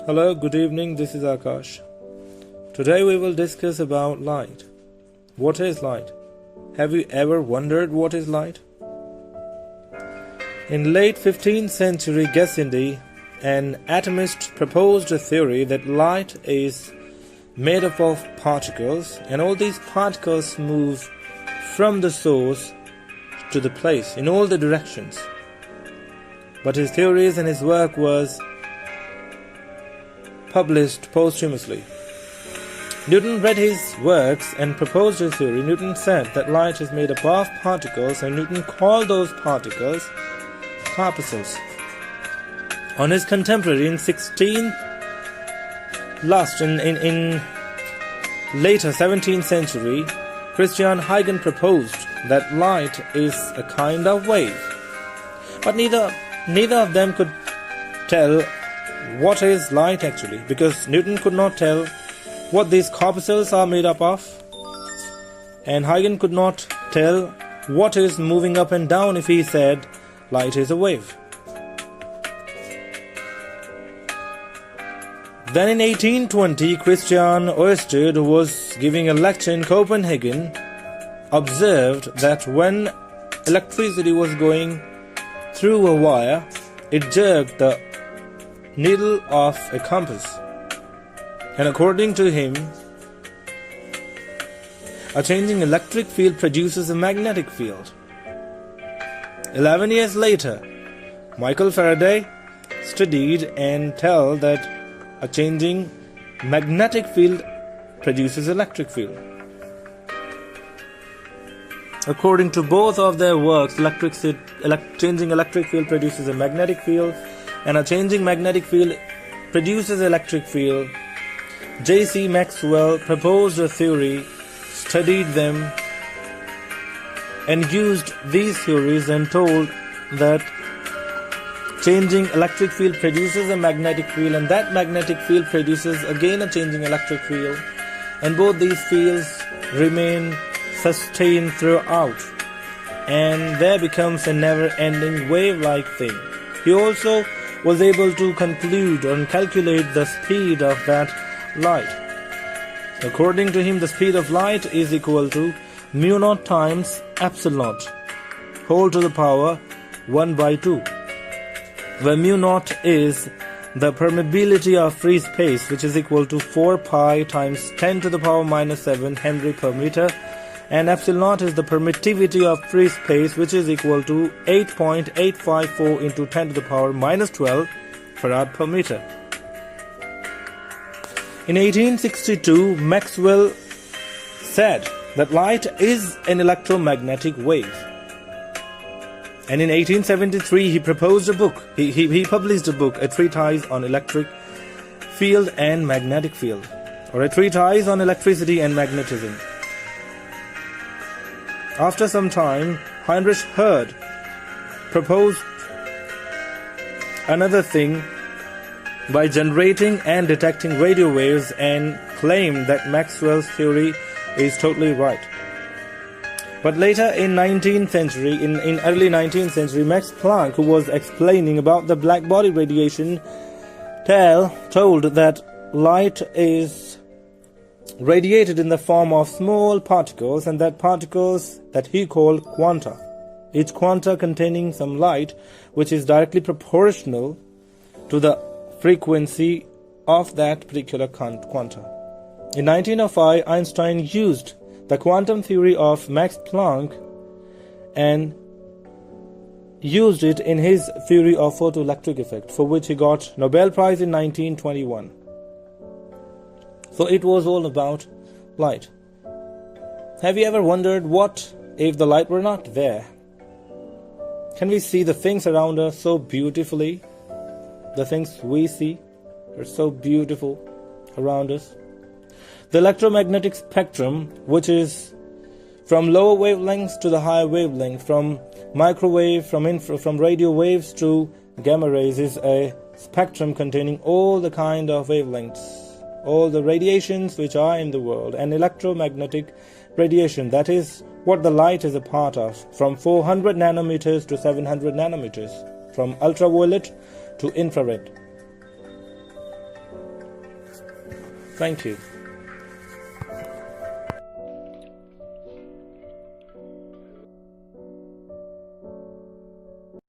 Hello, good evening, this is Akash. Today we will discuss about light. What is light? Have you ever wondered what is light? In late 15th century Gassendi, an atomist proposed a theory that light is made up of particles and all these particles move from the source to the place in all the directions. But his theories and his work was published posthumously. Newton read his works and proposed his theory. Newton said that light is made up of particles, and Newton called those particles corpuscles. On his contemporary in later 17th century, Christian Huygens proposed that light is a kind of wave. But neither of them could tell what is light actually, because Newton could not tell what these corpuscles are made up of, and Huygens could not tell what is moving up and down if he said light is a wave. Then in 1820, Christian Ørsted, who was giving a lecture in Copenhagen, observed that when electricity was going through a wire, it jerked the needle of a compass. And according to him, a changing electric field produces a magnetic field. 11 years later, Michael Faraday studied and told that a changing magnetic field produces electric field. According to both of their works, changing electric field produces a magnetic field, and a changing magnetic field produces electric field. J.C. Maxwell proposed a theory, studied them, and used these theories and told that changing electric field produces a magnetic field, and that magnetic field produces again a changing electric field, and both these fields remain sustained throughout, and there becomes a never-ending wave-like thing. He also was able to conclude and calculate the speed of that light. According to him, the speed of light is equal to mu naught times epsilon naught, whole to the power 1/2, where mu naught is the permeability of free space, which is equal to 4 pi times 10 to the power minus 7 Henry per meter, and epsilon naught is the permittivity of free space, which is equal to 8.854 into 10 to the power minus 12 farad per meter. In 1862, Maxwell said that light is an electromagnetic wave. And in 1873, he proposed a book. He published a book, a treatise on electric field and magnetic field, or a treatise on electricity and magnetism. After some time, Heinrich Hertz proposed another thing by generating and detecting radio waves, and claimed that Maxwell's theory is totally right. But later in early 19th century, Max Planck, who was explaining about the black body radiation, told that light is radiated in the form of small particles, and that particles that he called quanta, each quanta containing some light which is directly proportional to the frequency of that particular quanta. In 1905, Einstein used the quantum theory of Max Planck and used it in his theory of photoelectric effect, for which he got Nobel Prize in 1921. So it was all about light. Have you ever wondered what if the light were not there? Can we see the things around us so beautifully? The things we see are so beautiful around us. The electromagnetic spectrum, which is from lower wavelengths to the higher wavelength, from microwave, from radio waves to gamma rays, is a spectrum containing all the kind of wavelengths, all the radiations which are in the world. And electromagnetic radiation, that is what the light is a part of, from 400 nanometers to 700 nanometers, from ultraviolet to infrared. Thank you.